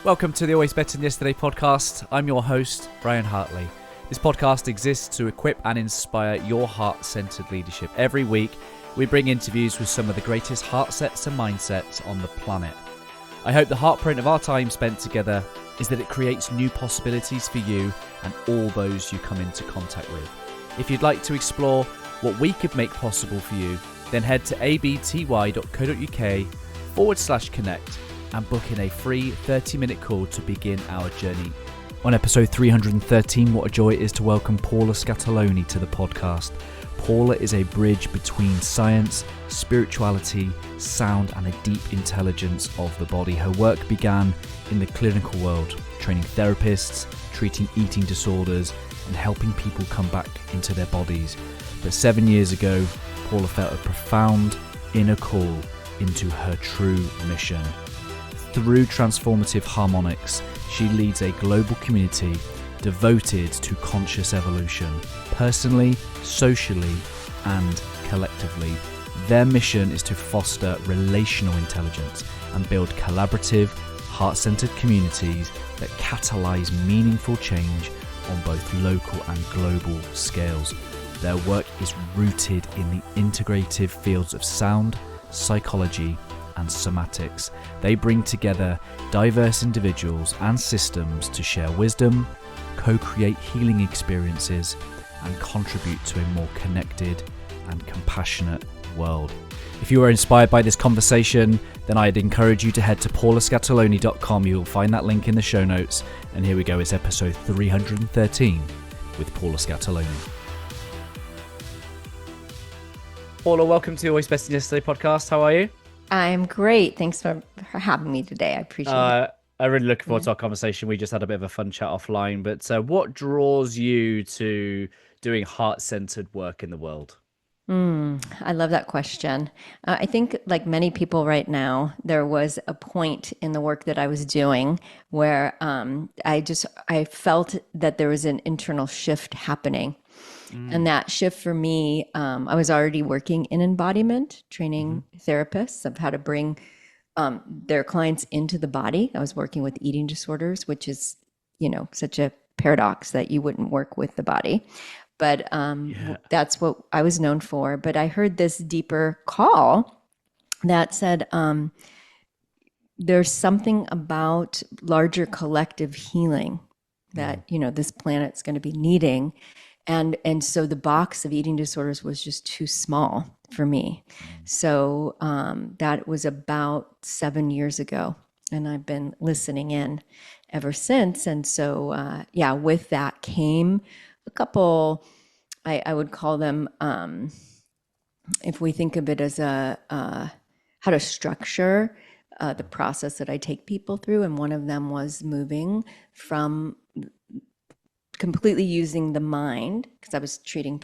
Welcome to the Always Better Than Yesterday podcast. I'm your host, Brian Hartley. This podcast exists to equip and inspire your heart-centered leadership. Every week, we bring interviews with some of the greatest heart sets and mindsets on the planet. I hope the heartprint of our time spent together is that it creates new possibilities for you and all those you come into contact with. If you'd like to explore what we could make possible for you, then head to abty.co.uk/connect and book in a free 30-minute call to begin our journey. On episode 313, what a joy it is to welcome Paula Scatoloni to the podcast. Paula is a bridge between science, spirituality, sound, and a deep intelligence of the body. Her work began in the clinical world, training therapists, treating eating disorders, and helping people come back into their bodies. But 7 years ago, Paula felt a profound inner call into her true mission. Through transformative harmonics, she leads a global community devoted to conscious evolution, personally, socially, and collectively. Their mission is to foster relational intelligence and build collaborative, heart-centered communities that catalyze meaningful change on both local and global scales. Their work is rooted in the integrative fields of sound, psychology, and somatics. They bring together diverse individuals and systems to share wisdom, co-create healing experiences, and contribute to a more connected and compassionate world. If you are inspired by this conversation, then I'd encourage you to head to paulascatoloni.com. You'll find that link in the show notes. And here we go, it's episode 313 with Paula Scatoloni. Paula, welcome to the Always Better Than Yesterday podcast. How are you? I'm great. Thanks for having me today. I appreciate it. I'm really looking forward to our conversation. We just had a bit of a fun chat offline, but what draws you to doing heart-centered work in the world? I love that question. I think like many people right now, there was a point in the work that I was doing where I felt that there was an internal shift happening. And that shift for me, I was already working in embodiment, training therapists of how to bring their clients into the body. I was working with eating disorders, which is, such a paradox that you wouldn't work with the body. But that's what I was known for. But I heard this deeper call that said, there's something about larger collective healing that, this planet's going to be needing. And so the box of eating disorders was just too small for me. So that was about 7 years ago. And I've been listening in ever since. And so, with that came a couple, I would call them, if we think of it as how to structure the process that I take people through. And one of them was moving from completely using the mind, because I was training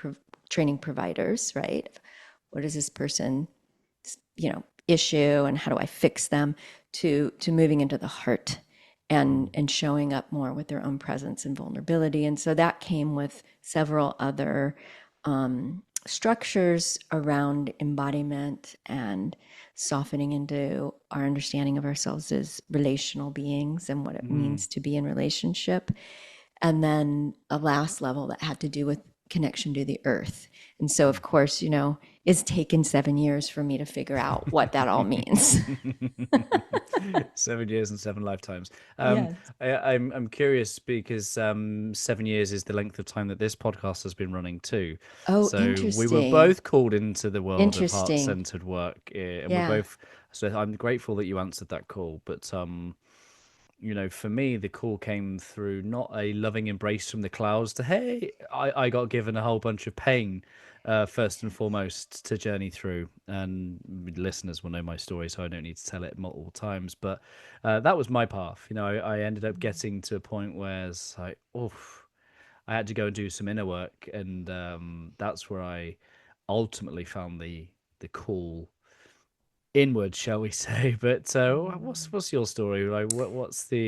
providers, right? What is this person, issue, and how do I fix them? To moving into the heart and showing up more with their own presence and vulnerability. And so that came with several other structures around embodiment and softening into our understanding of ourselves as relational beings and what it means to be in relationship. And then a last level that had to do with connection to the earth. And so, of course, it's taken 7 years for me to figure out what that all means. 7 years and 7 lifetimes. Yes. I'm curious because 7 years is the length of time that this podcast has been running too. Oh, so interesting. we were both called into the world of Interesting. heart-centered work. And Yeah. we're both, so I'm grateful that you answered that call. But for me, the call came through not a loving embrace from the clouds to, hey, I got given a whole bunch of pain, first and foremost, to journey through. And listeners will know my story, so I don't need to tell it multiple times. But that was my path. I ended up getting to a point where it's like, I had to go and do some inner work. And that's where I ultimately found the call inward, shall we say? But what's your story? Like,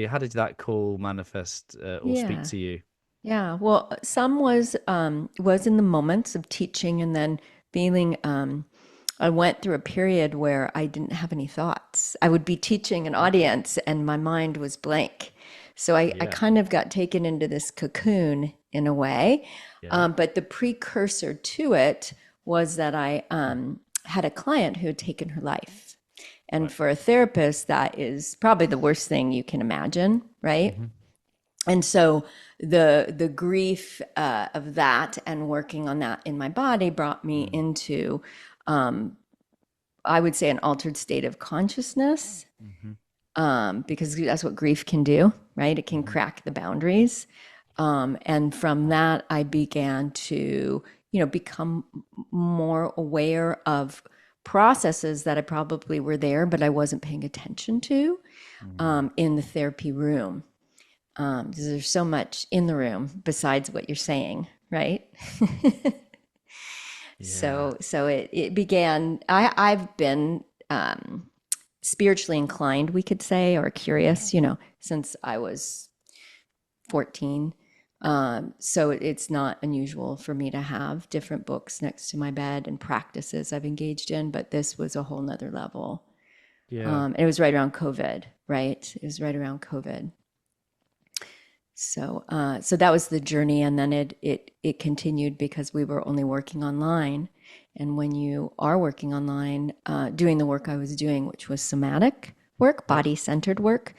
how did that call manifest or speak to you? Yeah. Well, some was in the moments of teaching and then feeling I went through a period where I didn't have any thoughts. I would be teaching an audience and my mind was blank. So I Yeah. kind of got taken into this cocoon in a way. Yeah. But the precursor to it was that I had a client who had taken her life. And Right. for a therapist, that is probably the worst thing you can imagine, right? Hmm. And so the grief of that and working on that in my body brought me Mm. into, I would say, an altered state of consciousness, Hmm. because that's what grief can do, right? It can Hmm. crack the boundaries. And from that, I began to, become more aware of processes that I probably were there, but I wasn't paying attention to Mm. in the therapy room. Because there's so much in the room besides what you're saying, right? Yeah. So it began. I've been spiritually inclined, we could say, or curious, since I was 14. So it's not unusual for me to have different books next to my bed and practices I've engaged in, but this was a whole nother level. Yeah. It was right around COVID, right? It was right around COVID. So that was the journey, and then it continued because we were only working online. And when you are working online, doing the work I was doing, which was somatic work, Yeah. body centered work,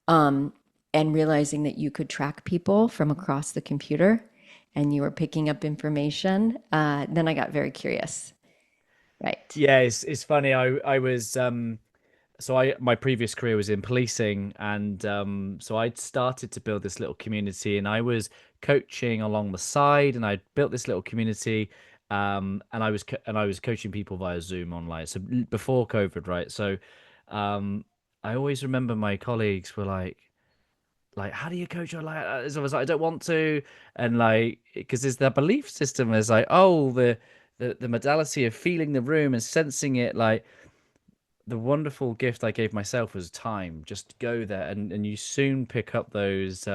um, and realizing that you could track people from across the computer, and you were picking up information, then I got very curious. Right. Yeah, it's funny. I was so I my previous career was in policing, and so I'd started to build this little community, and I was coaching along the side, and I built this little community, and I was coaching people via Zoom online. So before COVID, right? So um I always remember my colleagues were like, how do you coach your like? I was like, I don't want to, and like, because there's that belief system is like, oh, the modality of feeling the room and sensing it, like the wonderful gift I gave myself was time. Just go there, and you soon pick up those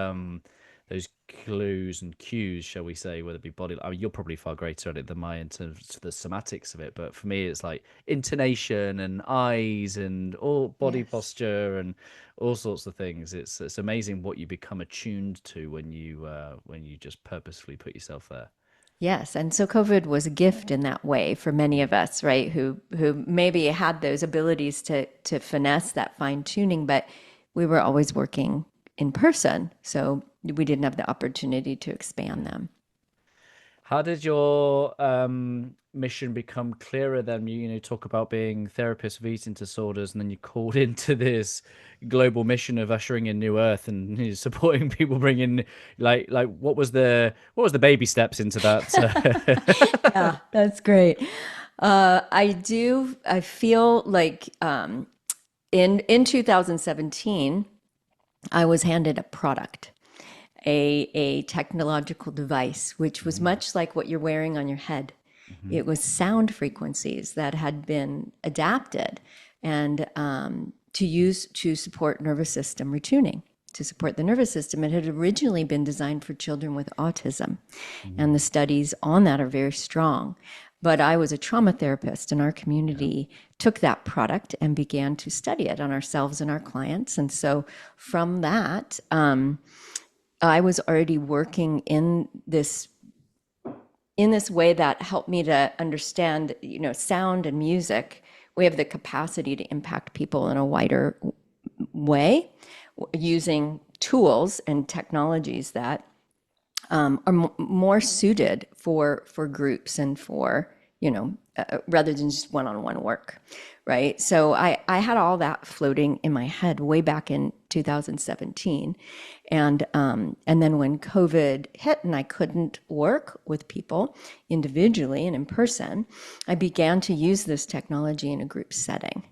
clues and cues, shall we say, whether it be body. I mean, you're probably far greater at it than I in terms of the somatics of it, but for me, it's like intonation and eyes and all body Yes. posture and all sorts of things. It's amazing what you become attuned to when you just purposefully put yourself there. Yes, and so COVID was a gift in that way for many of us, right? Who maybe had those abilities to finesse that fine tuning, but we were always working in person, so we didn't have the opportunity to expand them. How did your mission become clearer then? You talk about being therapist of eating disorders, and then you called into this global mission of ushering in new earth and supporting people bringing like what was the baby steps into that? Yeah, that's great. I feel like in 2017, I was handed a product, a technological device, which was Mm, much like what you're wearing on your head. mhm. It was sound frequencies that had been adapted and to use to support nervous system retuning, to support the nervous system. It had originally been designed for children with autism, and the Mm. studies on that are very strong. But I was a trauma therapist, and our Yeah. community took that product and began to study it on ourselves and our clients. And so from that, I was already working in this way that helped me to understand, sound and music. We have the capacity to impact people in a wider way using tools and technologies that are more suited for groups and for rather than just one-on-one work, right? So I had all that floating in my head way back in 2017, and then when COVID hit and I couldn't work with people individually and in person, I began to use this technology in a group setting.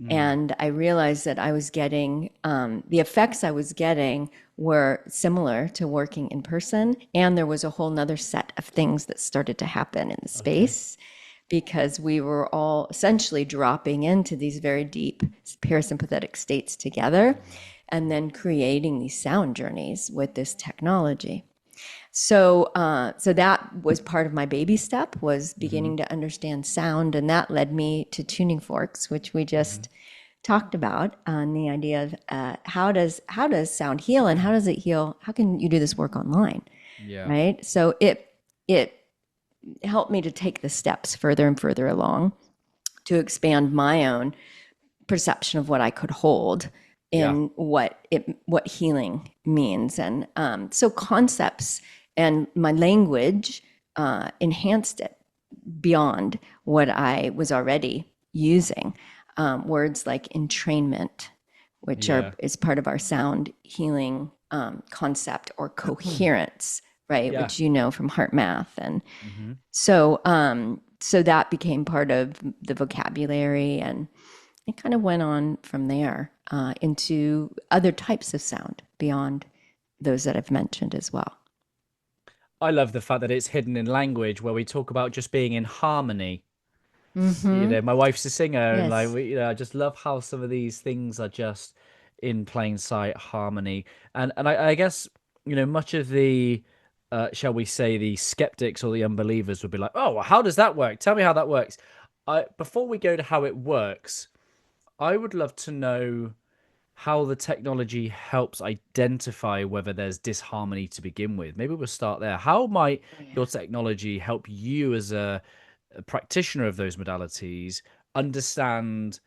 Mm. And I realized that I was getting the effects I was getting were similar to working in person. And there was a whole nother set of things that started to happen in the Okay. space because we were all essentially dropping into these very deep parasympathetic states together and then creating these sound journeys with this technology. So that was part of my baby step, was Hmm. beginning to understand sound, and that led me to tuning forks, which we Hmm. just talked about, on the idea of how does sound heal, and how does it heal? How can you do this work online, Yeah. right? So it helped me to take the steps further and further along to expand my own perception of what I could hold Yeah. in what healing means, and so concepts and my language enhanced it beyond what I was already using. Words like entrainment, which are Yeah. is part of our sound healing concept, or coherence, right, Yeah. which you know from heart math, and Hmm. so that became part of the vocabulary, and it kind of went on from there into other types of sound beyond those that I've mentioned as well. I love the fact that it's hidden in language, where we talk about just being in harmony. Mm-hmm. My wife's a singer, and like Yes. I just love how some of these things are just in plain sight, harmony. And I guess, much of the shall we say, the skeptics or the unbelievers would be like, oh, well, how does that work? Tell me how that works. Before we go to how it works, I would love to know how the technology helps identify whether there's disharmony to begin with. Maybe we'll start there. How might Oh, yeah. your technology help you, as a practitioner of those modalities, understand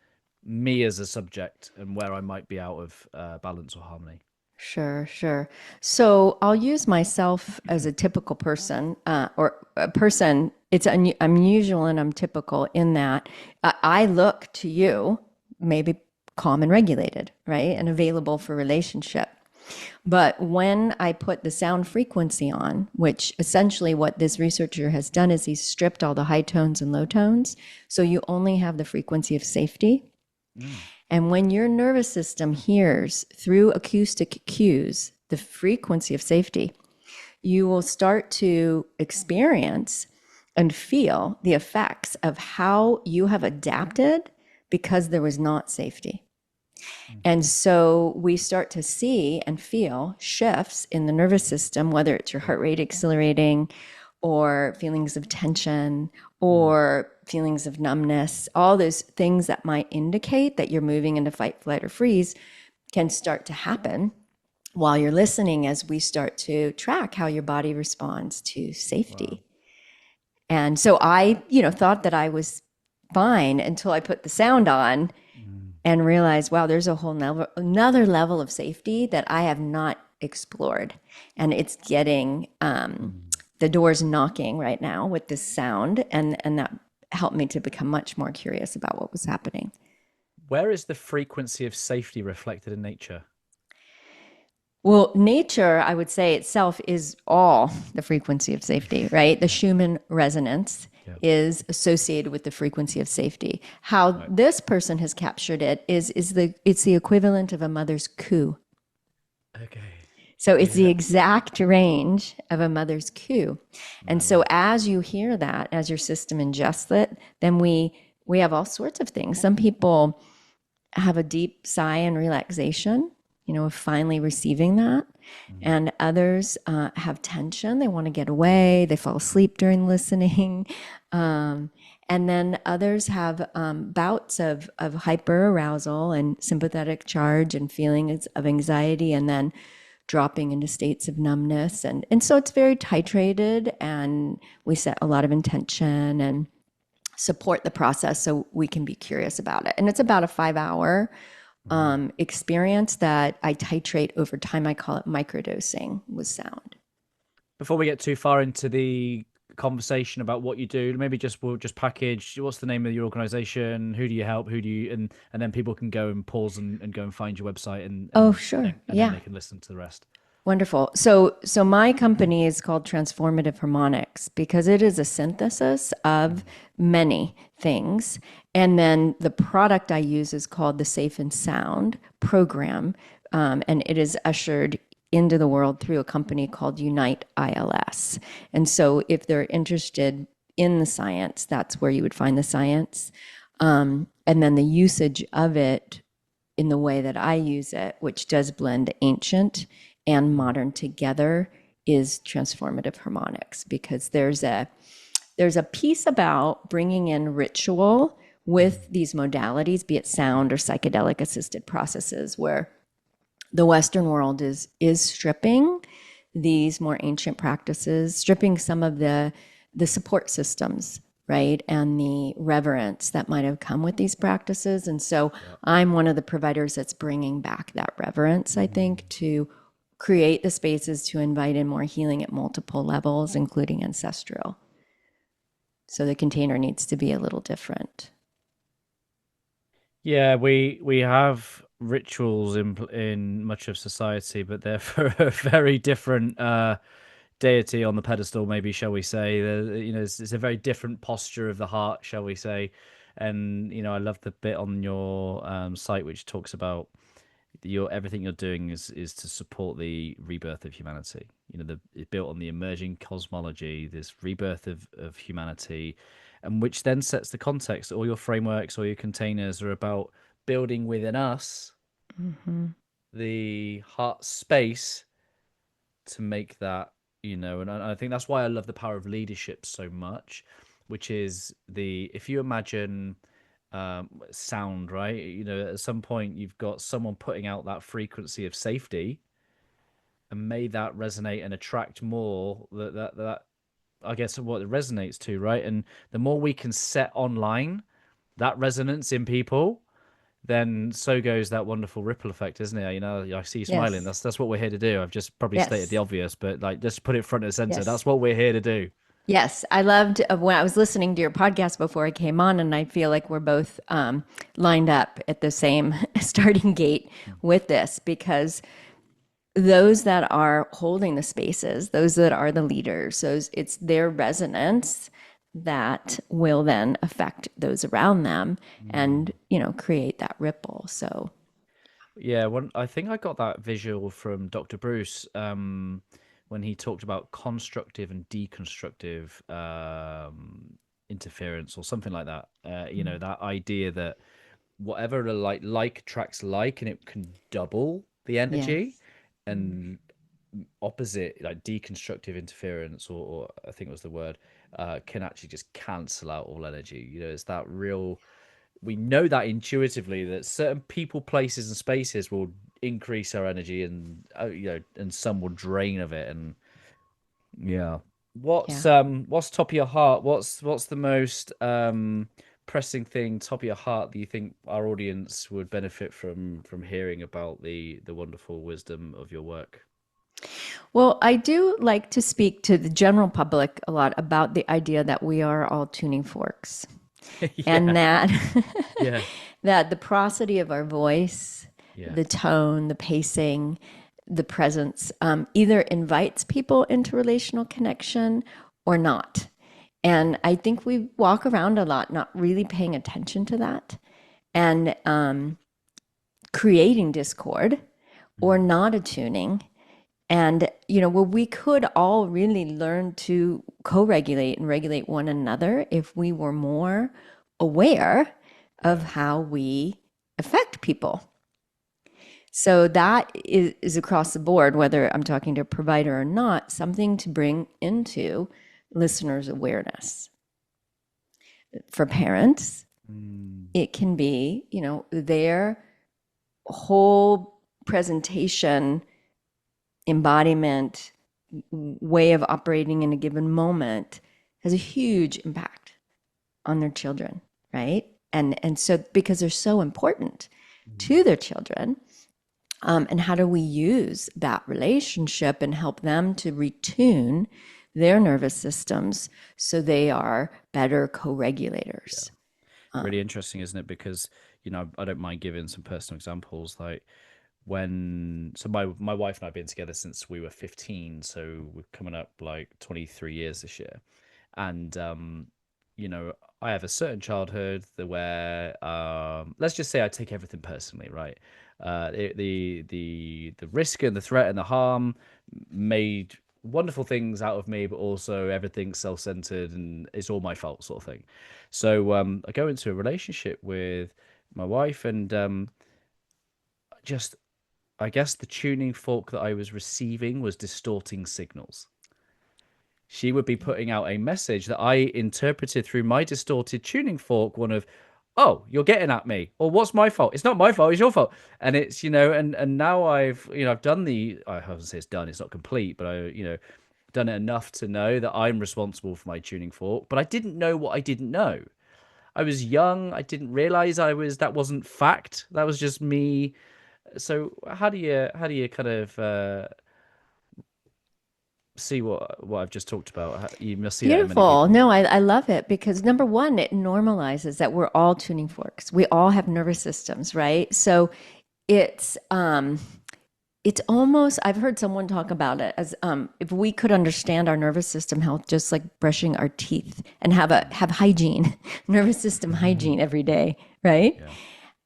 me as a subject and where I might be out of balance or harmony? Sure, sure. So I'll use myself as a typical person, or a person. I'm unusual and I'm typical in that I look to you, maybe calm and regulated, right, and available for relationship. But when I put the sound frequency on, which essentially what this researcher has done is he's stripped all the high tones and low tones, so you only have the frequency of safety. Mm. And when your nervous system hears through acoustic cues the frequency of safety, you will start to experience and feel the effects of how you have adapted because there was not safety. And Okay. so we start to see and feel shifts in the nervous system, whether it's your heart rate accelerating, or feelings of tension, Mm. or feelings of numbness. All those things that might indicate that you're moving into fight, flight, or freeze can start to happen while you're listening, as we start to track how your body responds to Wow. safety. And so I, thought that I was fine until I put the sound on Mm. and realize, wow, there's a whole another level of safety that I have not explored. And it's getting Mm. the doors knocking right now with this sound. And that helped me to become much more curious about what was happening. Where is the frequency of safety reflected in nature? Well, nature, I would say itself, is all the frequency of safety, right? The Schumann resonance Yeah. is associated with the frequency of safety. How Right. this person has captured it is it's the equivalent of a mother's coo. Okay. So it's the Yeah. exact range of a mother's coo. And My so word. as you hear that, as your system ingests it, then we have all sorts of things. Some people have a deep sigh and relaxation, of finally receiving that. Mm. And others have tension. They want to get away. They fall asleep during listening. Um, and then others have bouts of hyper arousal and sympathetic charge and feelings of anxiety, and then dropping into states of numbness. And so it's very titrated, and we set a lot of intention and support the process so we can be curious about it. And it's about a 5 hour Mm. experience that I titrate over time. I call it microdosing with sound. Before we get too far into the conversation about what you do, maybe we'll just package what's the name of your organization, who do you help, who do you, and then people can go and pause and go and find your website, and Oh, and sure. and then Yeah. they can listen to the rest. Wonderful. So my company is called Transformative Harmonics because it is a synthesis of Mm. many things. And then the product I use is called the Safe and Sound program. And it is ushered into the world through a company called Unite ILS. And so if they're interested in the science, that's where you would find the science. And then the usage of it in the way that I use it, which does blend ancient and Mm. modern together, is transformative harmonics, because there's a piece about bringing in ritual with these modalities, be it sound or psychedelic assisted processes, where the Western world is stripping these more ancient practices, stripping some of the support systems, right, and the reverence that might have come with these practices. And so I'm one of the providers that's bringing back that reverence, I think, to create the spaces to invite in more healing at multiple levels, including ancestral. So the container needs to be a little different. Yeah, we have rituals in much of society, but they're for a very different deity on the pedestal, maybe, shall we say. It's a very different posture of the heart, shall we say. And I love the bit on your site which talks about everything you're doing is to support the rebirth of humanity. It's built on the emerging cosmology, this rebirth of humanity, and which then sets the context. All your frameworks, all your containers are about building within us the heart space to make that. And I think that's why I love the power of leadership so much, which is if you imagine sound, right? At some point you've got someone putting out that frequency of safety, and may that resonate and attract more that I guess what it resonates to, right? And the more we can set online that resonance in people, then so goes that wonderful ripple effect, isn't it? I see you smiling. Yes. That's what we're here to do. I've just probably stated the Yes. obvious, but like, just put it front and center. Yes. That's what we're here to do. Yes, I loved when I was listening to your podcast before I came on, and I feel like we're both lined up at the same starting gate with this, because those that are holding the spaces, those that are the leaders, it's their resonance that will then affect those around them and create that ripple. So Yeah, I think I got that visual from Dr. Bruce when he talked about constructive and deconstructive interference or something like that. That idea that whatever like attracts like, and it can double the energy, yes, and opposite, like deconstructive interference, or I think was the word, can actually just cancel out all energy. It's that real. We know that intuitively that certain people, places, and spaces will increase our energy, and and some will drain of it. And yeah, yeah. what's top of your heart? What's the most pressing thing top of your heart that you think our audience would benefit from hearing about the wonderful wisdom of your work? Well, I do like to speak to the general public a lot about the idea that we are all tuning forks, and Yeah, that yeah, that the prosody of our voice, yeah, the tone, the pacing, the presence either invites people into relational connection or not. And I think we walk around a lot not really paying attention to that, and creating discord or mm, not attuning. And, well, we could all really learn to co regulate and regulate one another if we were more aware of yeah, how we affect people. So that is across the board, whether I'm talking to a provider or not, something to bring into listeners' awareness. For parents, mm, it can be, their whole presentation, embodiment, way of operating in a given moment has a huge impact on their children, right? And so because they're so important mm, to their children, and how do we use that relationship and help them to retune their nervous systems so they are better yeah. co-regulators? Really interesting, isn't it? Because I don't mind giving some personal examples. Like my wife and I've been together since we were 15, so we're coming up like 23 years this year. And you know I have a certain childhood where let's just say I take everything personally, right? The risk and the threat and the harm made wonderful things out of me, but also everything's self-centered and it's all my fault, sort of thing. So I go into a relationship with my wife, and just I guess the tuning fork that I was receiving was distorting signals. She would be putting out a message that I interpreted through my distorted tuning fork, one of, oh, you're getting at me, or what's my fault? It's not my fault, it's your fault. And it's, and now I've done I haven't say it's done, it's not complete, but done it enough to know that I'm responsible for my tuning fork. But I didn't know what I didn't know. I was young, I didn't realize that wasn't fact. That was just me. So how do you kind of see what I've just talked about? You must see that in many Beautiful. people. No, I love it because number one, it normalizes that we're all tuning forks. We all have nervous systems, right? So it's it's almost, I've heard someone talk about it as if we could understand our nervous system health just like brushing our teeth and have hygiene, nervous system hygiene every day, right?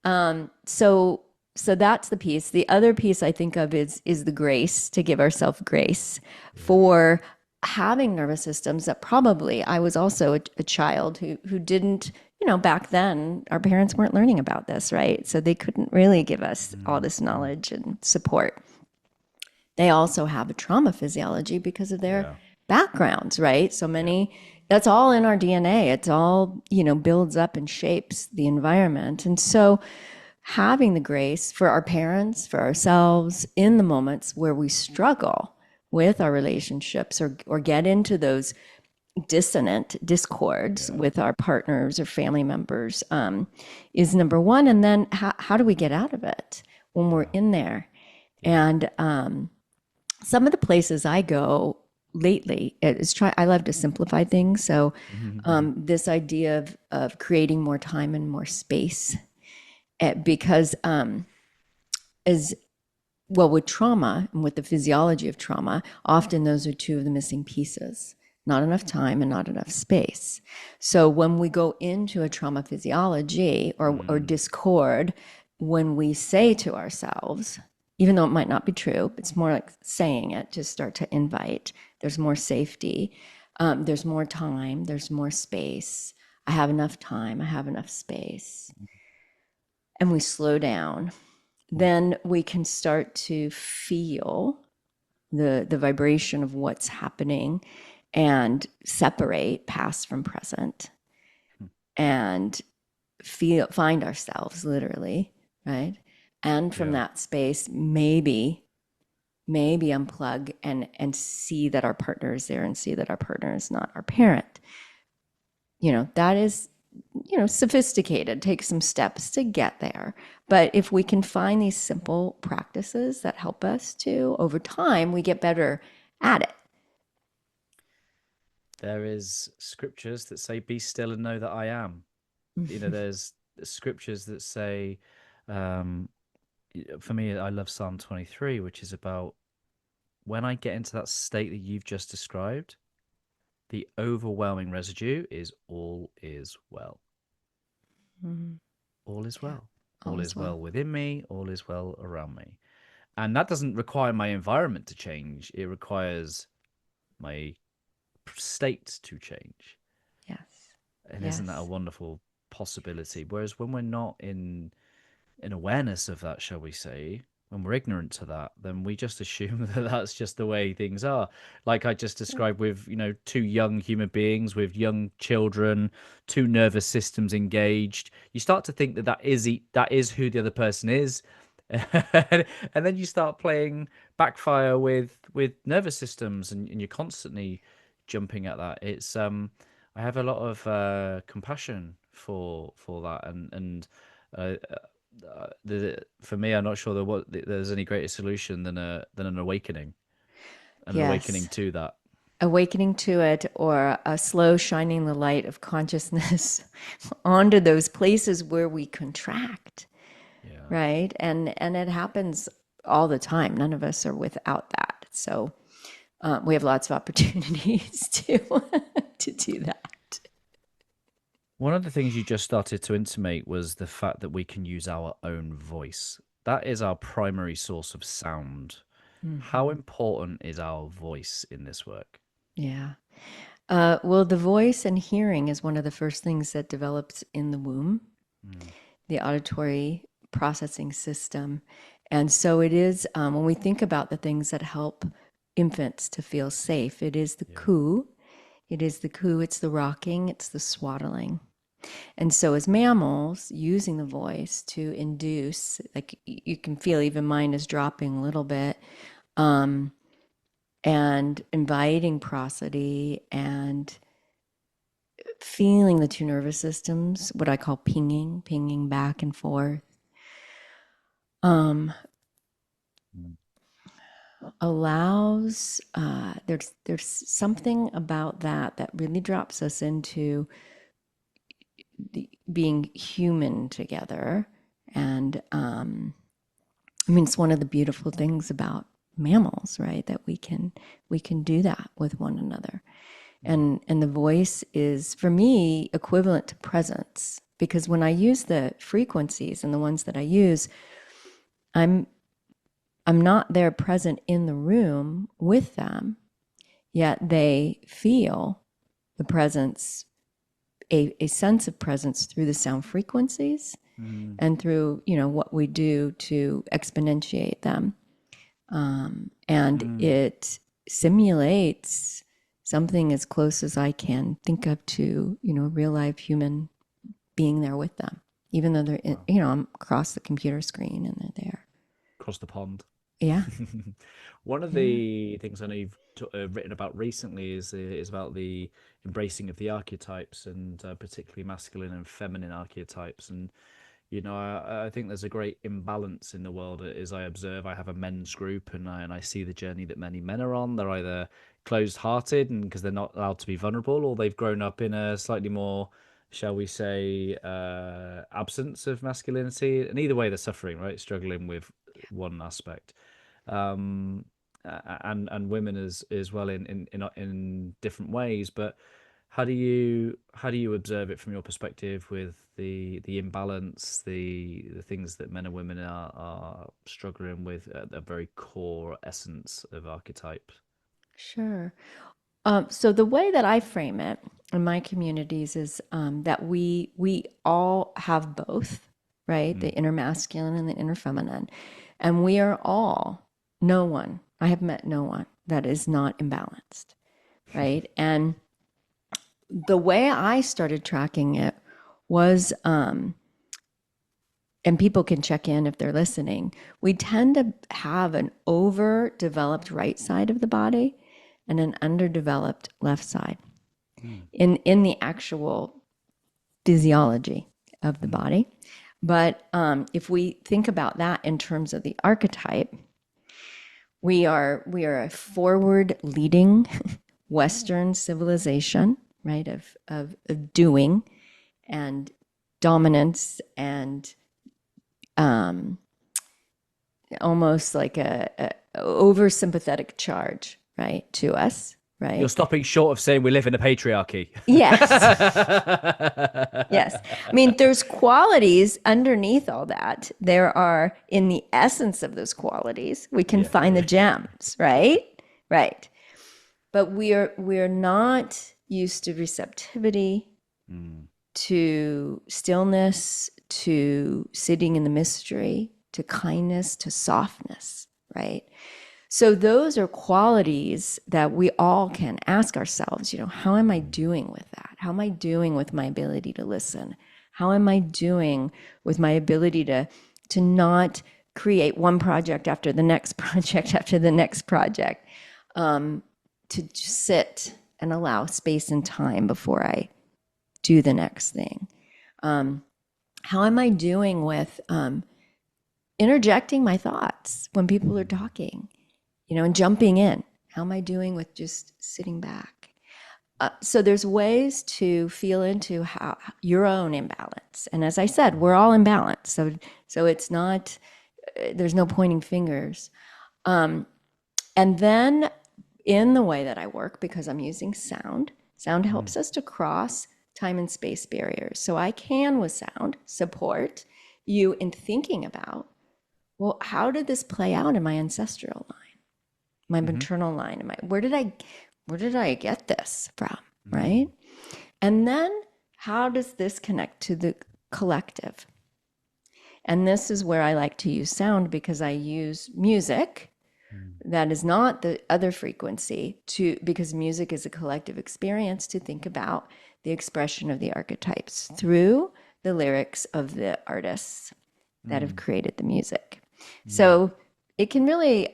Yeah. So that's the piece. The other piece I think of is the grace, to give ourselves grace for having nervous systems that probably I was also a child who didn't, back then our parents weren't learning about this, right? So they couldn't really give us all this knowledge and support. They also have a trauma physiology because of their Yeah. backgrounds, right? So Yeah. many, that's all in our DNA. It's all, builds up and shapes the environment. And so having the grace for our parents, for ourselves in the moments where we struggle with our relationships or get into those dissonant discords Yeah. with our partners or family members is number one. And then how do we get out of it when we're Yeah. in there? Yeah. And some of the places I go lately I love to simplify things. So this idea of creating more time and more space because as well with trauma and with the physiology of trauma, often those are two of the missing pieces, not enough time and not enough space. So when we go into a trauma physiology or discord, when we say to ourselves, even though it might not be true, it's more like saying it, just start to invite, there's more safety, there's more time, there's more space, I have enough time, I have enough space, and we slow down, then we can start to feel the vibration of what's happening and separate past from present and find ourselves literally, right? And from Yeah. that space, maybe unplug and see that our partner is there and see that our partner is not our parent. That is, sophisticated, take some steps to get there. But if we can find these simple practices that help us to, over time, we get better at it. There is scriptures that say, "Be still and know that I am." There's scriptures that say, um, for me, I love Psalm 23, which is about when I get into that state that you've just described, the overwhelming residue is all is well. Mhm. All is Yeah, well. all All is is well well. within me. All is well around me. And that doesn't require my environment to change. It requires my state to change. Yes. And isn't that a Yes. wonderful possibility? Whereas when we're not in awareness of that, shall we say, when we're ignorant to that, then we just assume that that's just the way things are. Like I just described with, two young human beings with young children, two nervous systems engaged. You start to think that is who the other person is. And then you start playing backfire with nervous systems, and you're constantly jumping at that. It's I have a lot of compassion for that, and uh, for me, I'm not sure there's any greater solution than an awakening Yes. to that. Awakening to it, or a slow shining the light of consciousness onto those places where we contract, Yeah. right? And it happens all the time. None of us are without that. So we have lots of opportunities to to do that. One of the things you just started to intimate was the fact that we can use our own voice. That is our primary source of sound. How Mhm. important is our voice in this work? Yeah. Well, the voice and hearing is one of the first things that develops in the womb, Mm. the auditory processing system. And so it is, when we think about the things that help infants to feel safe, it is the coo. It is the coo, it's the rocking, it's the swaddling. And so as mammals, using the voice to induce, like you can feel even mine is dropping a little bit, and inviting prosody and feeling the two nervous systems, what I call pinging back and forth, allows, there's something about that really drops us into being human together. And I mean, it's one of the beautiful things about mammals, right? That we can do that with one another. And the voice is, for me, equivalent to presence, because when I use the frequencies and the ones that I use, I'm not there present in the room with them, yet they feel the presence, a sense of presence through the sound frequencies and through, what we do to exponentiate them. And it simulates something as close as I can think of to, a real life human being there with them, even though they're, I'm across the computer screen and they're there. Across the pond. Yeah. One of the things I know you've written about recently is about the embracing of the archetypes, and particularly masculine and feminine archetypes. And I think there's a great imbalance in the world. As I observe, I have a men's group, and I see the journey that many men are on. They're either closed-hearted, and because they're not allowed to be vulnerable, or they've grown up in a slightly more, shall we say, absence of masculinity. And either way, they're suffering, right? Struggling with one aspect. And women as well in different ways. But how do you observe it from your perspective with the imbalance, the things that men and women are struggling with at the very core essence of archetype? Sure. So the way that I frame it in my communities is that we all have both, right? The inner masculine and the inner feminine. And we are all, I have met no one that is not imbalanced, right? And the way I started tracking it was, and people can check in if they're listening, we tend to have an overdeveloped right side of the body and an underdeveloped left side in the actual physiology of the body. But if we think about that in terms of the archetype, we are a forward-leading Western civilization, right? Of doing and dominance and almost like a over-sympathetic charge, right, to us. Right. You're stopping short of saying we live in a patriarchy. Yes. Yes. I mean, there's qualities underneath all that. There are, in the essence of those qualities, we can find the gems, right? Right. But we're not used to receptivity, to stillness, to sitting in the mystery, to kindness, to softness, right? So those are qualities that we all can ask ourselves, how am I doing with that? How am I doing with my ability to listen? How am I doing with my ability to not create one project after the next project after the next project, to just sit and allow space and time before I do the next thing? How am I doing with interjecting my thoughts when people are talking? And jumping in. How am I doing with just sitting back? So there's ways to feel into how your own imbalance. And as I said, we're all imbalanced. So it's not, there's no pointing fingers. And then in the way that I work, because I'm using sound helps us to cross time and space barriers. So I can, with sound, support you in thinking about, well, how did this play out in my ancestral line? My maternal line, where did I get this from, right? And then how does this connect to the collective? And this is where I like to use sound, because I use music Mm. that is not the other frequency, to because music is a collective experience, to think about the expression of the archetypes through the lyrics of the artists that have Mm. created the music. Mm. So it can really,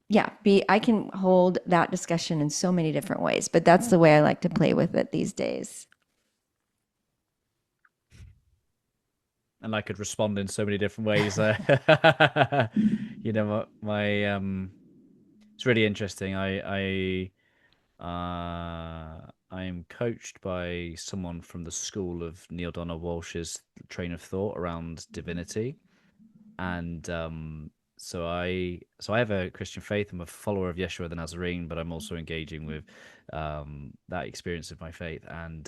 yeah, be, I can hold that discussion in so many different ways, but that's the way I like to play with it these days. And I could respond in so many different ways. You know, it's really interesting. I am coached by someone from the school of Neil Donald Walsh's train of thought around divinity, and so I have a Christian faith. I'm a follower of Yeshua the Nazarene, but I'm also engaging with that experience of my faith, and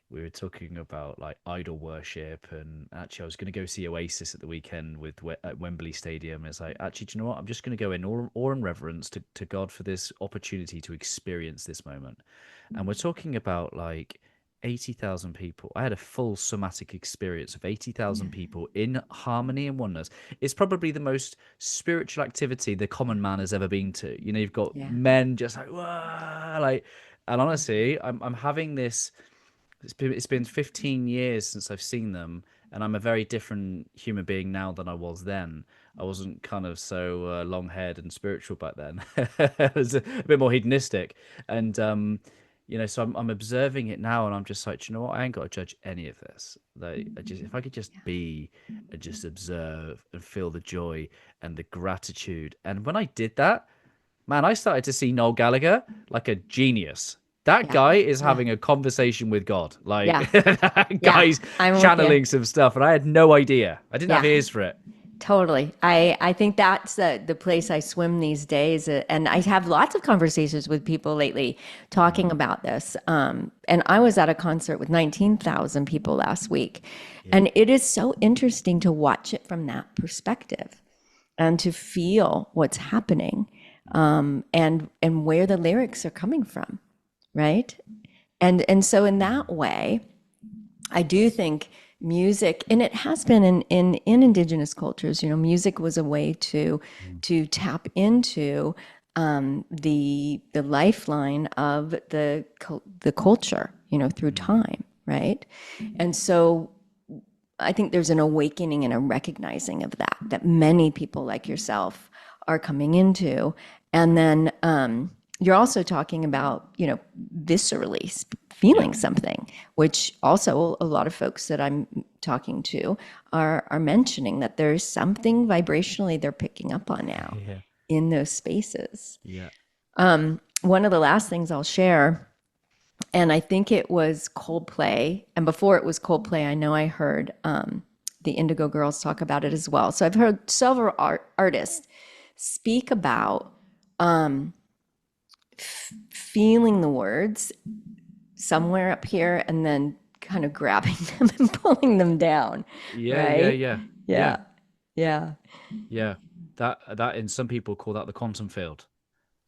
we were talking about like idol worship, and actually I was going to go see Oasis at the weekend at Wembley Stadium. And it's like, actually, do you know what? I'm just going to go in awe and reverence to God for this opportunity to experience this moment. And we're talking about like 80,000 people. I had a full somatic experience of 80,000 people in harmony and oneness. It's probably the most spiritual activity the common man has ever been to. You know, you've got Yeah. men just like, whoa, like, and honestly, I'm having this. It's been 15 years since I've seen them, and I'm a very different human being now than I was then. I wasn't kind of so long-haired and spiritual back then. I was a bit more hedonistic, and so I'm observing it now, and I'm just like, "Do you know what? I ain't got to judge any of this. Like, if I could just be and just observe and feel the joy and the gratitude, and when I did that, man, I started to see Noel Gallagher like a genius. That Yeah. guy is Yeah. having a conversation with God. Yeah. Like, that Yeah. guy's I'm with you. channeling some stuff, and I had no idea. I didn't have Yeah. ears for it. Totally. I think that's the place I swim these days. And I have lots of conversations with people lately talking Mm, about this. And I was at a concert with 19,000 people last week. yeah. And it is so interesting to watch it from that perspective and to feel what's happening, and where the lyrics are coming from, right? And so in that way, I do think music, and it has been in indigenous cultures, music was a way Mm, to tap into the lifeline of the culture, through mm, time, right? And so I think there's an awakening and a recognizing of that many people like yourself are coming into. And then you're also talking about, viscerally yeah. feeling something, which also a lot of folks that I'm talking to are mentioning that there's something vibrationally they're picking up on now Yeah. in those spaces. Yeah. One of the last things I'll share, and I think it was Coldplay. And before it was Coldplay, I know I heard the Indigo Girls talk about it as well. So I've heard several artists speak about feeling the words somewhere up here and then kind of grabbing them and pulling them down, Yeah. Yeah. right? Yeah. Yeah. Yeah, yeah, Yeah. That in some people call that the quantum field.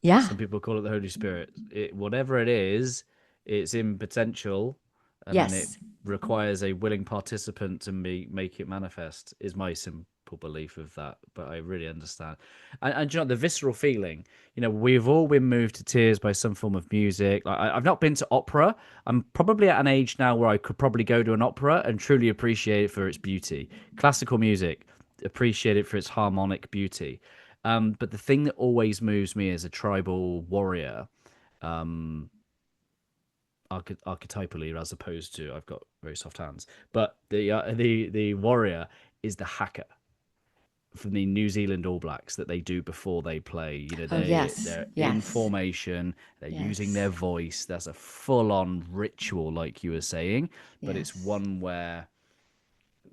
yeah, Some people call it the Holy Spirit. Whatever it is, it's in potential, and then it yes. requires a willing participant to make it manifest. Is my simple belief of that. But I really understand. And you know the visceral feeling. You know, we've all been moved to tears by some form of music. Like I've not been to opera. I'm probably at an age now where I could probably go to an opera and truly appreciate it for its beauty. Classical music, appreciate it for its harmonic beauty. But the thing that always moves me as a tribal warrior, um, archetypally, as opposed to I've got very soft hands, but the warrior is the hacker from the New Zealand All Blacks that they do before they play. You know, Oh, yes, they're in yes, formation, they're using their yes, voice. That's a full on ritual, like you were saying, but it's yes, one where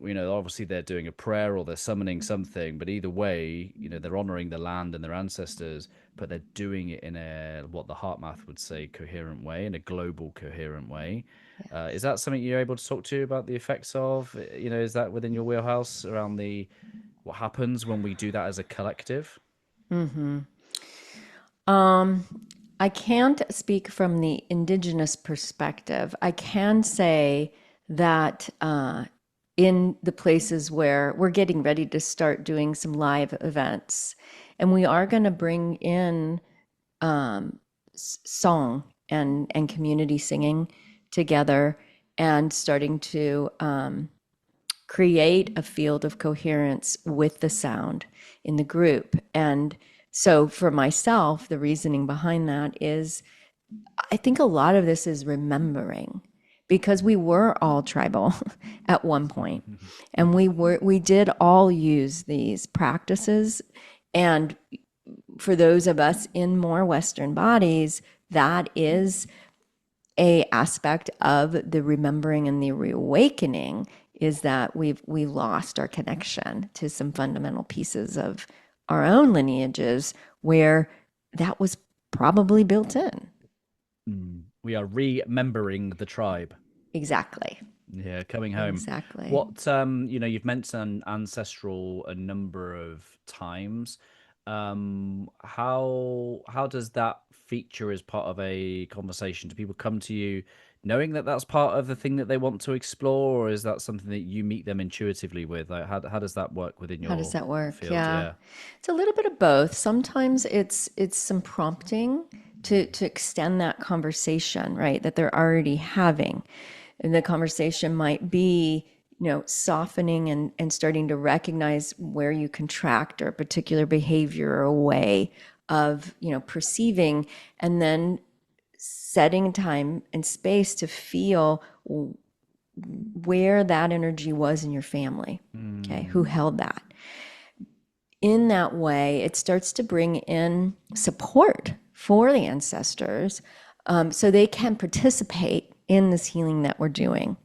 obviously they're doing a prayer or they're summoning something, but either way, they're honoring the land and their ancestors, but they're doing it in a what the heart math would say coherent way, in a global coherent way. Is yes. that something you're able to talk to about the effects of? Is that within your wheelhouse around the what happens when we do that as a collective? I can't speak from the indigenous perspective. I can say that in the places where we're getting ready to start doing some live events. And we are going to bring in song and community singing together and starting to create a field of coherence with the sound in the group. And so for myself, the reasoning behind that is I think a lot of this is remembering because we were all tribal at one point, and we did all use these practices. And for those of us in more Western bodies, that is a aspect of the remembering and the reawakening, is that we lost our connection to some fundamental pieces of our own lineages where that was probably built in. We are remembering the tribe. Exactly. Yeah, coming home. Exactly. What you've mentioned ancestral a number of times. How does that feature as part of a conversation? Do people come to you knowing that that's part of the thing that they want to explore, or is that something that you meet them intuitively with? Like, how does that work within How does your that work? field? Yeah. Yeah. It's a little bit of both. Sometimes it's some prompting to extend that conversation, right? That they're already having. And the conversation might be, softening and starting to recognize where you contract or a particular behavior or a way of, perceiving, and then setting time and space to feel where that energy was in your family. Okay, who Mm, held that? In that way, it starts to bring in support for the ancestors, so they can participate in this healing that we're doing.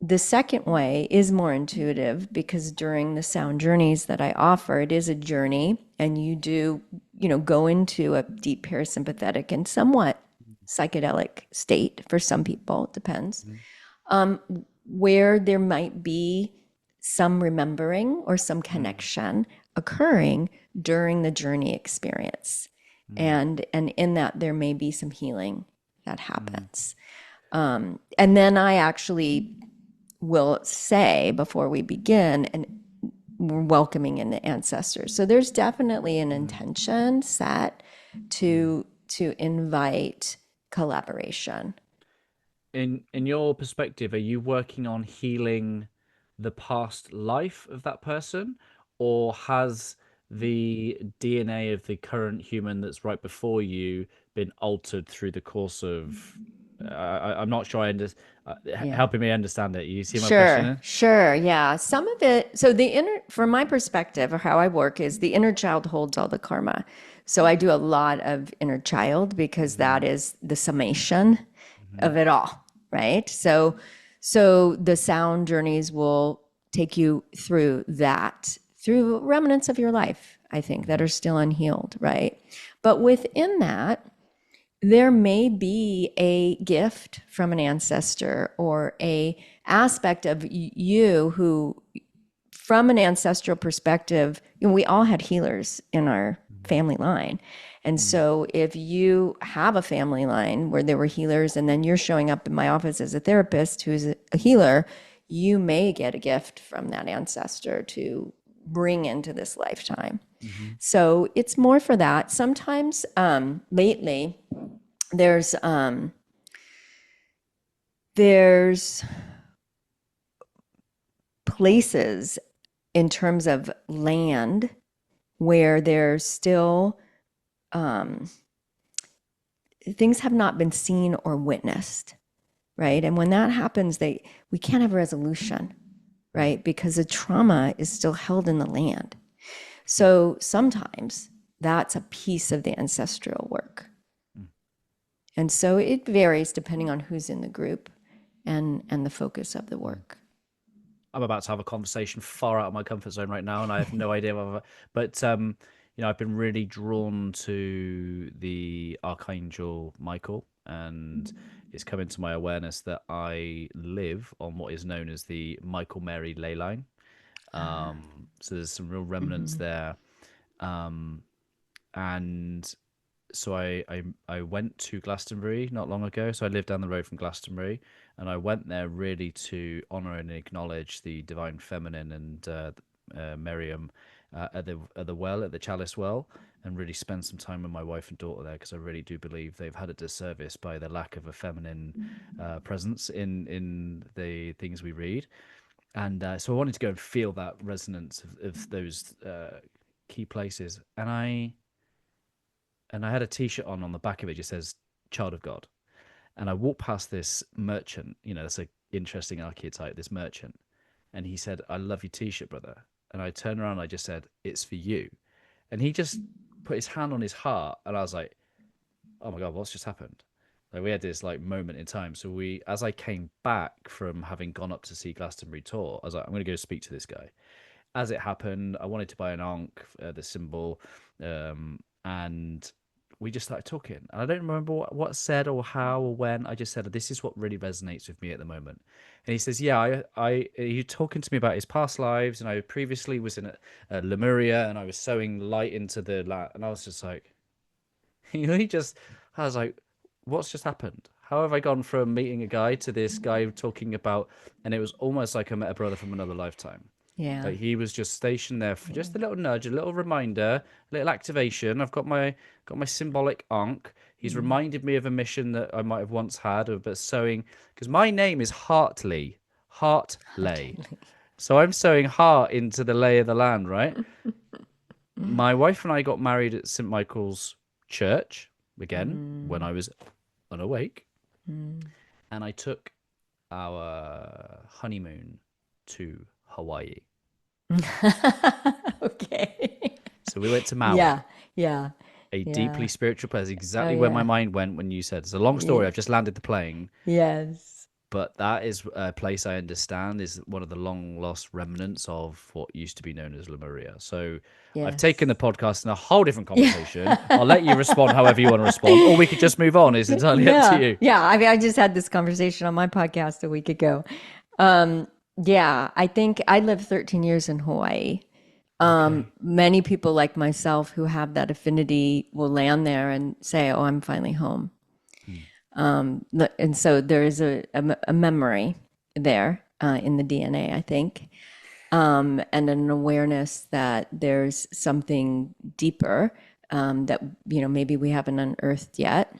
The second way is more intuitive because during the sound journeys that I offer, it is a journey, and you do, go into a deep parasympathetic and somewhat psychedelic state for some people, it depends, mm, where there might be some remembering or some mm, connection occurring during the journey experience. mm, And in that there may be some healing that mm, happens. And then I actually will say before we begin, and we're welcoming in the ancestors. So there's definitely an mm, intention set mm. to invite collaboration. In your perspective, are you working on healing the past life of that person, or has the DNA of the current human that's right before you been altered through the course of? I'm not sure. Yeah. Helping me understand it. You see my question? Sure, There? sure. Yeah. Some of it, so the inner, from my perspective, or how I work, is the inner child holds all the karma. So I do a lot of inner child because that Mm, is the summation mhm, of it all, right? So the sound journeys will take you through that, through remnants of your life, I think, that mhm, are still unhealed, right? But within that, there may be a gift from an ancestor or a aspect of you who, from an ancestral perspective, we all had healers in our mhm, family line. And mm, so if you have a family line where there were healers and then you're showing up in my office as a therapist who's a healer, you may get a gift from that ancestor to bring into this lifetime. mhm, So it's more for that. Sometimes lately, there's there's places in terms of land where there's still things have not been seen or witnessed, right? And when that happens, we can't have a resolution, mm, right? Because the trauma is still held in the land. So sometimes that's a piece of the ancestral work. mm. And so it varies depending on who's in the group and the focus of the Mm. work. I'm about to have a conversation far out of my comfort zone right now, and I have no idea whether. But I've been really drawn to the Archangel Michael, and it's come into my awareness that I live on what is known as the Michael Mary ley line. So there's some real remnants there, and I went to Glastonbury not long ago. So I lived down the road from Glastonbury, and I went there really to honor and acknowledge the divine feminine and Miriam at the well, at the Chalice Well, and really spend some time with my wife and daughter there, because I really do believe they've had a disservice by the lack of a feminine presence in the things we read. And so I wanted to go and feel that resonance of those key places, and I had a T-shirt on the back of it just says "Child of God," and I walked past this merchant. That's an interesting archetype. This merchant, and he said, "I love your T-shirt, brother." And I turned around, and I just said, "It's for you," and he just put his hand on his heart, and I was like, "Oh my God, what's just happened?" Like we had this like moment in time. So as I came back from having gone up to see Glastonbury tour, I was like, "I'm going to go speak to this guy." As it happened, I wanted to buy an Ankh, the symbol, and we just started talking. And I don't remember what said or how or when. I just said, "This is what really resonates with me at the moment." And he says, "Yeah, you're talking to me about his past lives, and I previously was in Lemuria, and I was sowing light into the land." And I was just like, I was like, "What's just happened? How have I gone from meeting a guy to this guy talking about?" And it was almost like I met a brother from another lifetime. Yeah. Like he was just stationed there for just a little nudge, a little reminder, a little activation. I've got my symbolic ankh. He's reminded me of a mission that I might have once had of but sowing, because my name is Hartley, Heartley. So I'm sowing heart into the lay of the land, right? My wife and I got married at St. Michael's Church again when I was unawake, and I took our honeymoon to Hawaii. Okay. So we went to Maui, Yeah. Yeah. a deeply Yeah. spiritual place, Oh, exactly where my yeah. mind went when you said. It's a long story. Yeah. I've just landed the plane, Yes. but that is a place I understand is one of the long lost remnants of what used to be known as Lemuria. So I've taken Yes. the podcast in a whole different Yeah. conversation. I'll let you respond however you want to respond, or we could just move on. It's entirely up to Yeah. you. Yeah. I mean, I just had this conversation on my podcast a week ago. Yeah. I think I lived 13 years in Hawaii. Okay. Many people like myself who have that affinity will land there and say, "Oh, I'm finally home." Mm. And so there is a memory there in the DNA, I think, and an awareness that there's something deeper that maybe we haven't unearthed yet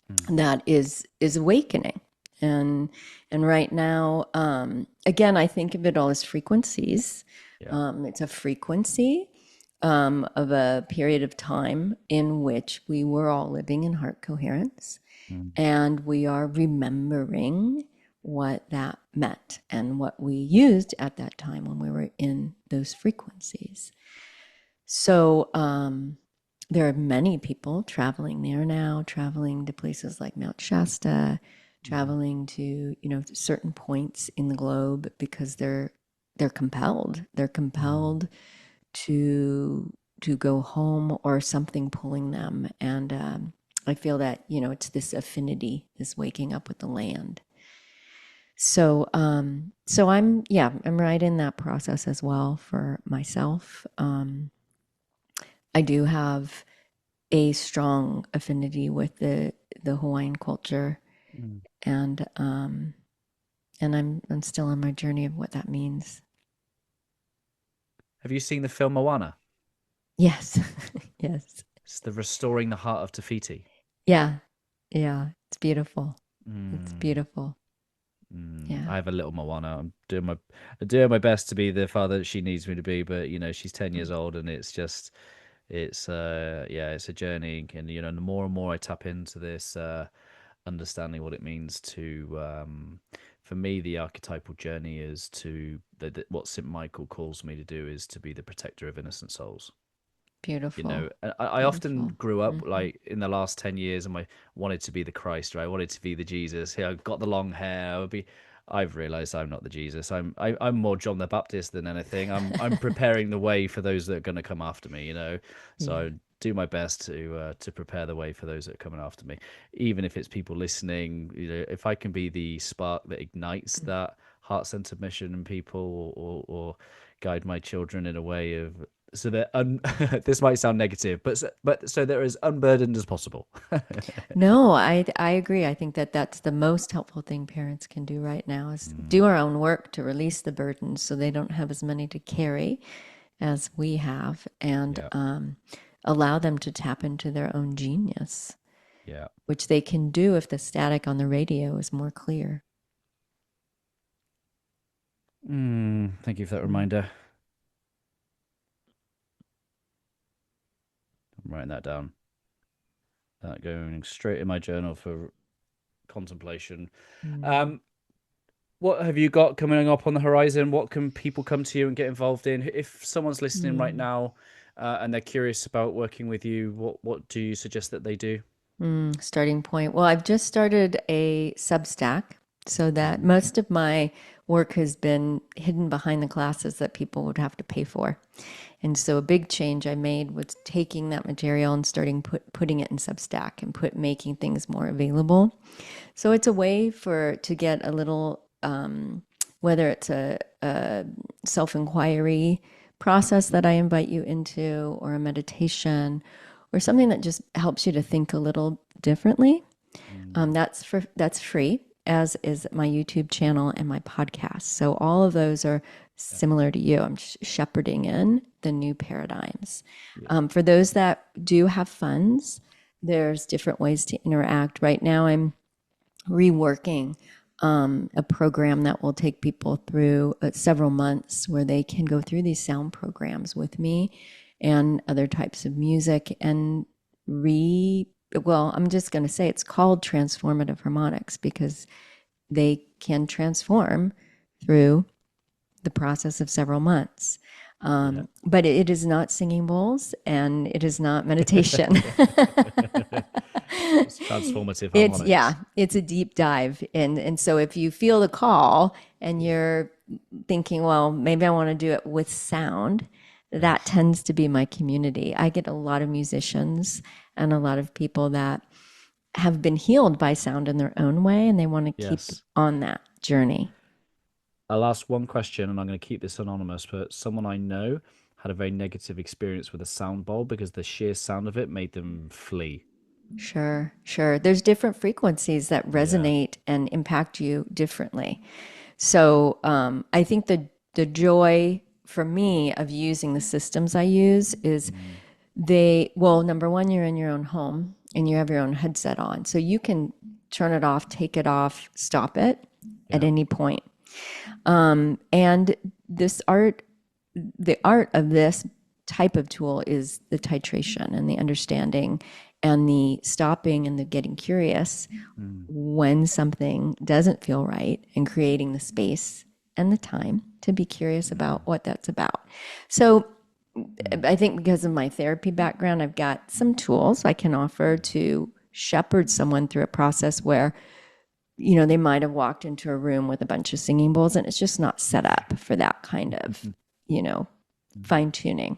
Mm. that is awakening. And and right now, again, I think of it all as frequencies. Yeah. It's a frequency of a period of time in which we were all living in heart coherence, Mm. and we are remembering what that meant and what we used at that time when we were in those frequencies. So there are many people traveling there now, traveling to places like Mount Shasta, Mm. traveling to certain points in the globe because they're compelled. They're Mm. compelled to go home, or something pulling them. And I feel that it's this affinity, this waking up with the land. So I'm right in that process as well for myself. I do have a strong affinity with the Hawaiian culture, Mm. and I'm still on my journey of what that means. Have you seen the film Moana? Yes, yes, It's the restoring the heart of Tafiti. yeah, yeah. It's beautiful. It's Mm. beautiful. I Yeah. have a little Moana. I'm doing my best to be the father that she needs me to be, but she's 10 years old, and it's a journey. And the more and more I tap into this, understanding what it means to, for me, the archetypal journey is to what St. Michael calls me to do is to be the protector of innocent souls. Beautiful. And I often Beautiful. grew up like in the last 10 years, and I wanted to be the Christ, right? I wanted to be the Jesus. Yeah, I've got the long hair. I've realized I'm not the Jesus. I'm more John the Baptist than anything. I'm preparing the way for those that are going to come after me. So Yeah. I do my best to prepare the way for those that are coming after me, even if it's people listening. If I can be the spark that ignites that heart-centered mission in people, or guide my children in a way of So they're this might sound negative, but so they're as unburdened as possible. No, I agree. I think that that's the most helpful thing parents can do right now is Mm, do our own work to release the burdens so they don't have as many to carry as we have, and yeah, allow them to tap into their own genius, yeah. which they can do if the static on the radio is more clear. Thank you for that Mm. reminder. I'm writing that down. That going straight in my journal for contemplation. Mm. Um, what have you got coming up on the horizon? What can people come to you and get involved in? If someone's listening right Mm. now and they're curious about working with you, what do you suggest that they do? Starting point. Well, I've just started a Substack so that Mhm. most of my work has been hidden behind the classes that people would have to pay for. And so a big change I made was taking that material and starting putting it in Substack and making things more available. So it's a way for to get a little, whether it's a self inquiry process that I invite you into, or a meditation, or something that just helps you to think a little differently. Mm, That's free, as is my YouTube channel and my podcast. So all of those are yeah, similar to you. I'm shepherding in the new paradigms. yeah. For those that do have funds, there's different ways to interact. Right now, I'm reworking a program that will take people through several months where they can go through these sound programs with me and other types of music and well, I'm just going to say it's called transformative harmonics because they can transform through the process of several months. Yeah. But it is not singing bowls and it is not meditation. It's transformative It's harmonics. yeah, it's a deep dive. And so if you feel the call and Yeah. you're thinking, well, maybe I want to do it with sound, that Yes. tends to be my community. I get a lot of musicians and a lot of people that have been healed by sound in their own way and they want to keep Yes. on that journey. I'll ask one question and I'm going to keep this anonymous, but someone I know had a very negative experience with a sound bowl because the sheer sound of it made them flee. Sure, sure. There's different frequencies that Yeah. resonate and impact you differently. So I think the joy for me of using the systems I use is Mm, well, number one, you're in your own home and you have your own headset on. So you can turn it off, take it off, stop it at yeah. any point. And this the art of this type of tool is the titration and the understanding and the stopping and the getting curious Mm, when something doesn't feel right and creating the space and the time to be curious about mm, what that's about. So mm, I think because of my therapy background, I've got some tools I can offer to shepherd someone through a process where, they might have walked into a room with a bunch of singing bowls and it's just not set up for that kind of, you know, mm, fine tuning.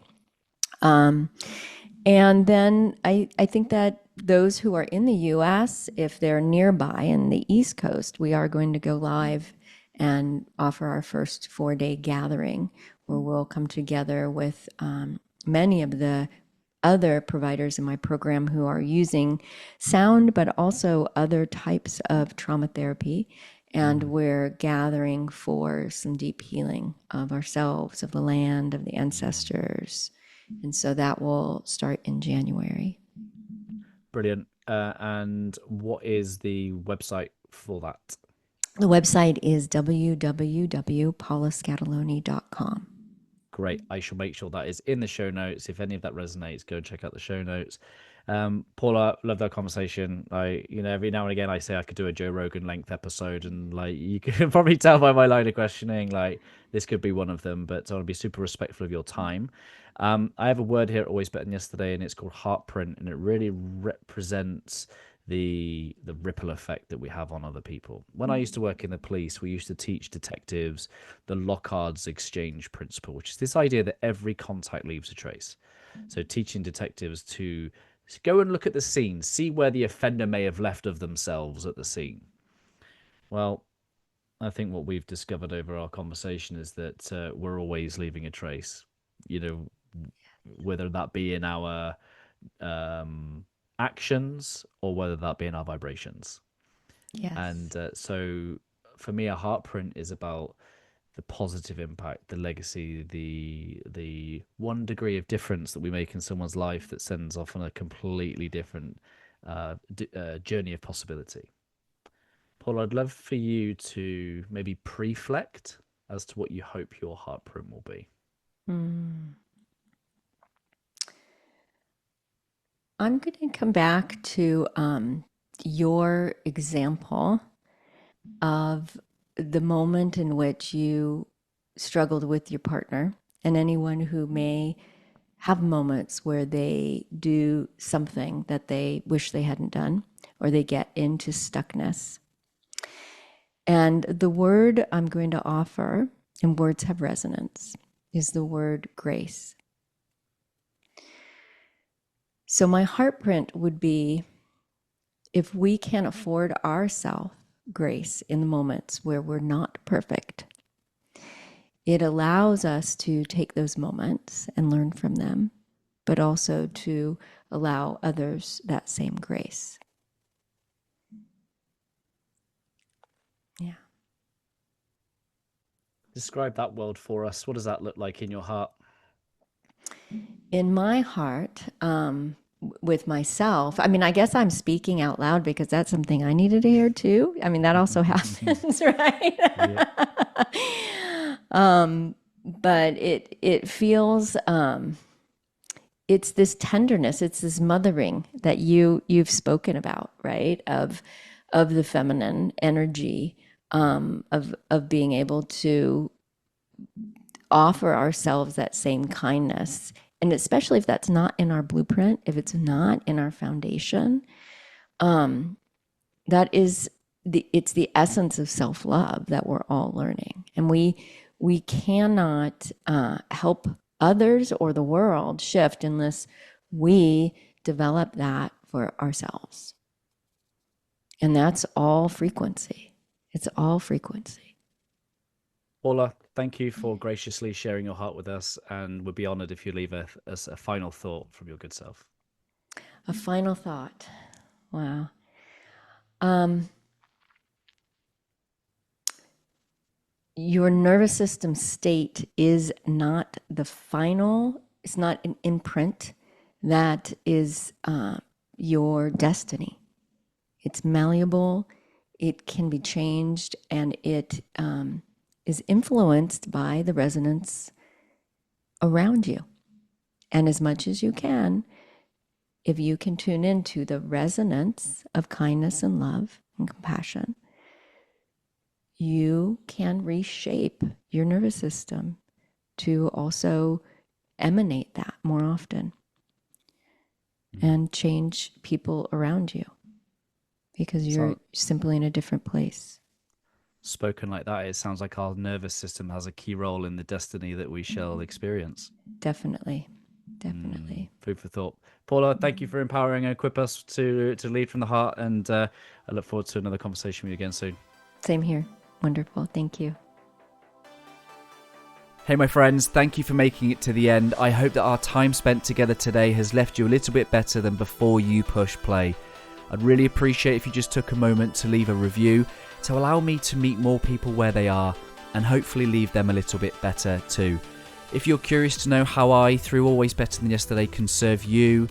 And then I think that those who are in the US, if they're nearby in the East Coast, we are going to go live and offer our first 4-day gathering where we'll come together with many of the other providers in my program who are using sound, but also other types of trauma therapy. And mm. we're gathering for some deep healing of ourselves, of the land, of the ancestors. And so that will start in January. Brilliant. And what is the website for that? The website is www.paulascatoloni.com. Great. I shall make sure that is in the show notes. If any of that resonates, go check out the show notes. Paula, love that conversation. Every now and again I say I could do a Joe Rogan length episode, and like you can probably tell by my line of questioning, like this could be one of them. But I want to be super respectful of your time. I have a word here, always better than yesterday, and it's called heartprint, and it really represents the ripple effect that we have on other people. When I used to work in the police, we used to teach detectives the Locard's exchange principle, which is this idea that every contact leaves a trace. So teaching detectives to go and look at the scene, see where the offender may have left of themselves at the scene. Well, I think what we've discovered over our conversation is that we're always leaving a trace. You know, whether that be in our actions or whether that be in our vibrations. Yes. And so for me, a heart print is about the positive impact, the legacy, the 1 degree of difference that we make in someone's life that sends off on a completely different journey of possibility. Paul, I'd love for you to maybe reflect as to what you hope your heart print will be. I'm going to come back to your example of the moment in which you struggled with your partner, and anyone who may have moments where they do something that they wish they hadn't done, or they get into stuckness. And the word I'm going to offer, and words have resonance, is the word grace. So my heart print would be, if we can afford ourselves grace in the moments where we're not perfect, it allows us to take those moments and learn from them, but also to allow others that same grace. Yeah. Describe that world for us. What does that look like in your heart? In my heart, with myself, I mean, I guess I'm speaking out loud because that's something I needed to hear too. I mean, that also happens, right? But it feels, it's this tenderness, it's this mothering that you've spoken about, right? Of the feminine energy, of being able to offer ourselves that same kindness. And especially if that's not in our blueprint, if it's not in our foundation, that is it's the essence of self-love that we're all learning. And we cannot help others or the world shift unless we develop that for ourselves. And that's all frequency. It's all frequency. Paula, thank you for graciously sharing your heart with us, and we'd be honored if you leave us a final thought from your good self. A final thought. Wow. Your nervous system state is not the final, it's not an imprint that is your destiny. It's malleable, it can be changed, and it is influenced by the resonance around you. And as much as you can, if you can tune into the resonance of kindness and love and compassion, you can reshape your nervous system to also emanate that more often and change people around you because you're simply in a different place. Spoken like that, it sounds like our nervous system has a key role in the destiny that we shall experience. Definitely. Food for thought. Paula, thank you for empowering and equip us to lead from the heart, and I look forward to another conversation with you again soon. Same here. Wonderful. Thank you. Hey my friends, thank you for making it to the end. I hope that our time spent together today has left you a little bit better than before you push play. I'd really appreciate if you just took a moment to leave a review to allow me to meet more people where they are and hopefully leave them a little bit better too. If you're curious to know how I, through Always Better Than Yesterday, can serve you,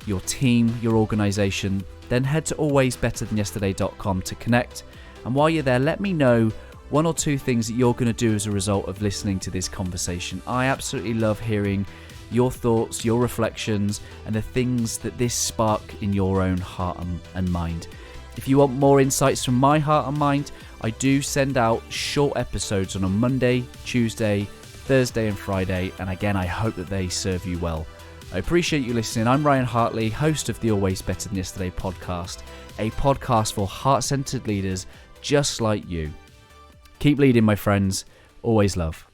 your team, your organisation, then head to alwaysbetterthanyesterday.com to connect. And while you're there, let me know 1 or 2 things that you're going to do as a result of listening to this conversation. I absolutely love hearing your thoughts, your reflections, and the things that this spark in your own heart and mind. If you want more insights from my heart and mind, I do send out short episodes on a Monday, Tuesday, Thursday and Friday, and again, I hope that they serve you well. I appreciate you listening. I'm Ryan Hartley, host of the Always Better Than Yesterday podcast, a podcast for heart-centered leaders just like you. Keep leading, my friends. Always love.